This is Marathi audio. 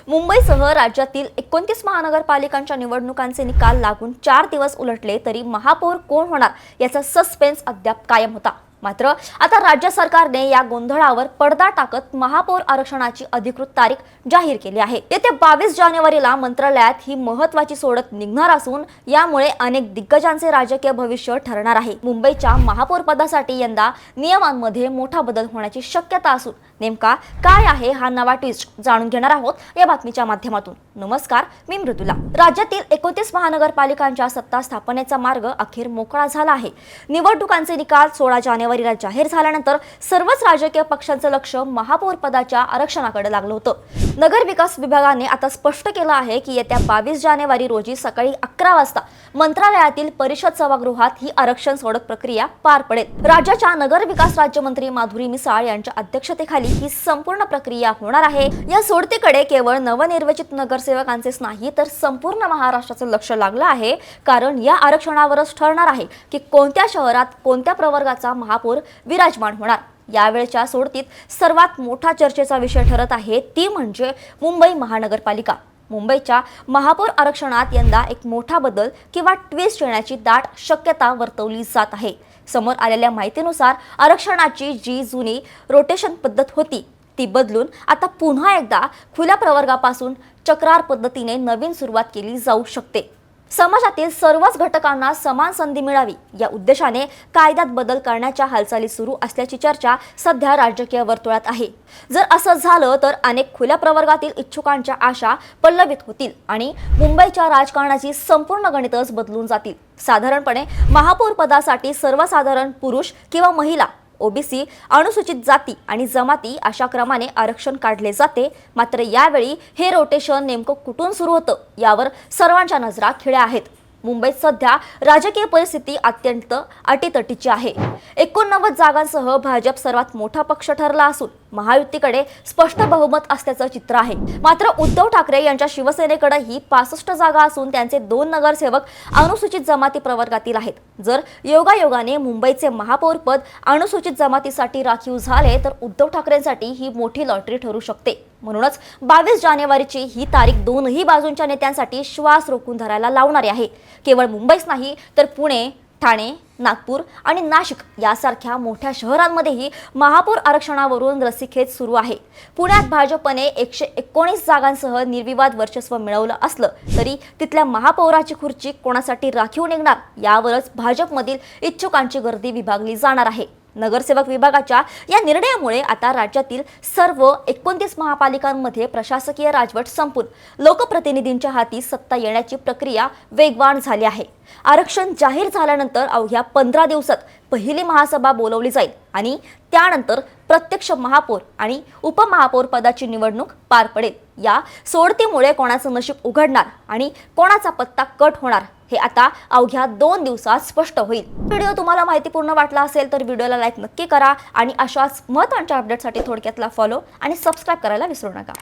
मुंबईसह राज्यातील 29 महानगरपालिकांच्या निवडणुकांचे निकाल लागून 4 दिवस उलटले तरी महापौर कोण होणार याचा सस्पेन्स अद्याप कायम होता। मात्र आता राज्य सरकारने या गोंधळावर पडदा टाकत महापौर आरक्षणाची अधिकृत तारीख जाहीर केली आहे। येत्या 22 जानेवारीला मंत्रालयात ही महत्त्वाची सोडत निघणार असून यामुळे अनेक दिग्गजांचे राजकीय भविष्य ठरणार आहे। मुंबईच्या महापौर पदासाठी यंदा नियमांमध्ये मोठा बदल होण्याची शक्यता असून नेमका काय आहे हा नवा ट्विस्ट जाणून घेणार आहोत या बातमीच्या माध्यमातून। नमस्कार, मी मृदुला। राज्यातील 29 महानगरपालिकांच्या सत्ता स्थापनेचा मार्ग अखेर मोकळा झाला आहे। निवडणुकांचे निकाल 16 जानेवारीला जाहीर झाल्यानंतर सर्वच राजकीय पक्षांचं लक्ष महापौर पदाच्या आरक्षणाकडे लागलं होतं। नगर विकास विभागाने आता स्पष्ट केलं आहे की येत्या 22 जानेवारी रोजी सकाळी 11 वाजता मंत्रालयातील परिषद सभागृहात ही आरक्षण सोडत प्रक्रिया पार पडेल। राज्याच्या नगर विकास राज्यमंत्री माधुरी मिसाळ यांच्या अध्यक्षतेखाली ही संपूर्ण प्रक्रिया होणार आहे। या सोडतीकडे केवळ नवनिर्वाचित नगरसेवकांचेच नाही तर संपूर्ण महाराष्ट्राचं लक्ष लागलं आहे, कारण या आरक्षणावरच ठरणार आहे की कोणत्या शहरात कोणत्या प्रवर्गाचा महापौर विराजमान होणार। यावेळच्या सोडतीत सर्वात मोठा चर्चेचा विषय ठरत आहे ती म्हणजे मुंबई महानगरपालिका। मुंबईच्या महापौर आरक्षणात यंदा एक मोठा बदल किंवा ट्विस्ट येण्याची दाट शक्यता वर्तवली जात आहे। समोर आलेल्या माहितीनुसार आरक्षणाची जी जुनी रोटेशन पद्धत होती ती बदलून आता पुन्हा एकदा खुल्या प्रवर्गापासून चक्रार पद्धतीने नवीन सुरुवात केली जाऊ शकते। समाजातील सर्वच घटकांना समान संधी मिळावी या उद्देशाने कायद्यात बदल करण्याच्या हालचाली सुरू असल्याची चर्चा सध्या राजकीय वर्तुळात आहे। जर असं झालं तर अनेक खुल्या प्रवर्गातील इच्छुकांच्या आशा पल्लवित होतील आणि मुंबईच्या राजकारणाची संपूर्ण गणितच बदलून जातील। साधारणपणे महापौर पदासाठी सर्वसाधारण पुरुष किंवा महिला, ओबीसी, अनुसूचित जाती आणि जमाती अशा क्रमाने आरक्षण काढले जाते। मात्र यावेळी हे रोटेशन नेमकं कुठून सुरू होतं यावर सर्वांच्या नजरा खिळ्या आहेत। मुंबईत सध्या राजकीय परिस्थिती अत्यंत अटीतटीची आहे। 89 जागांसह भाजप सर्वात मोठा पक्ष ठरला असून महायुतीकडे स्पष्ट बहुमत असल्याचं चित्र आहे। मात्र उद्धव ठाकरे यांच्या शिवसेनेकडेही 65 जागा असून त्यांचे 2 नगरसेवक अनुसूचित जमाती प्रवर्गातील आहेत। जर योगायोगाने मुंबईचे महापौर पद अनुसूचित जमातीसाठी राखीव झाले तर उद्धव ठाकरेंसाठी ही मोठी लॉटरी ठरू शकते। म्हणूनच 22 जानेवारीची ही तारीख दोनही बाजूंच्या नेत्यांसाठी श्वास रोखून धरायला लावणारी आहे। केवळ मुंबईच नाही तर पुणे, ठाणे, नागपूर आणि नाशिक यासारख्या मोठ्या शहरांमध्येही महापौर आरक्षणावरून रस्सीखेच सुरू आहे। पुण्यात भाजपने 119 जागांसह निर्विवाद वर्चस्व मिळवलं असलं तरी तिथल्या महापौराची खुर्ची कोणासाठी राखीव निघणार यावरच भाजपमधील इच्छुकांची गर्दी विभागली जाणार आहे। नगरसेवक विभागाच्या या निर्णयामुळे आता राज्यातील सर्व 29 महापालिकांमध्ये प्रशासकीय राजवट संपून लोकप्रतिनिधींच्या हाती सत्ता येण्याची प्रक्रिया वेगवान झाली आहे। आरक्षण जाहीर झाल्यानंतर अवघ्या 15 दिवसात पहिली महासभा बोलवली जाईल आणि त्यानंतर प्रत्यक्ष महापौर आणि उपमहापौर पदाची निवडणूक पार पडेल। या सोडतीमुळे कोणाचं नशीब उघडणार आणि कोणाचा पत्ता कट होणार हे आता अवघ्या 2 दिवसात स्पष्ट होईल। व्हिडिओ तुम्हाला माहितीपूर्ण वाटला असेल तर व्हिडिओला लाईक नक्की करा आणि अशाच महत्त्वाच्या अपडेटसाठी थोडक्यातला फॉलो आणि सबस्क्राइब करायला विसरू नका।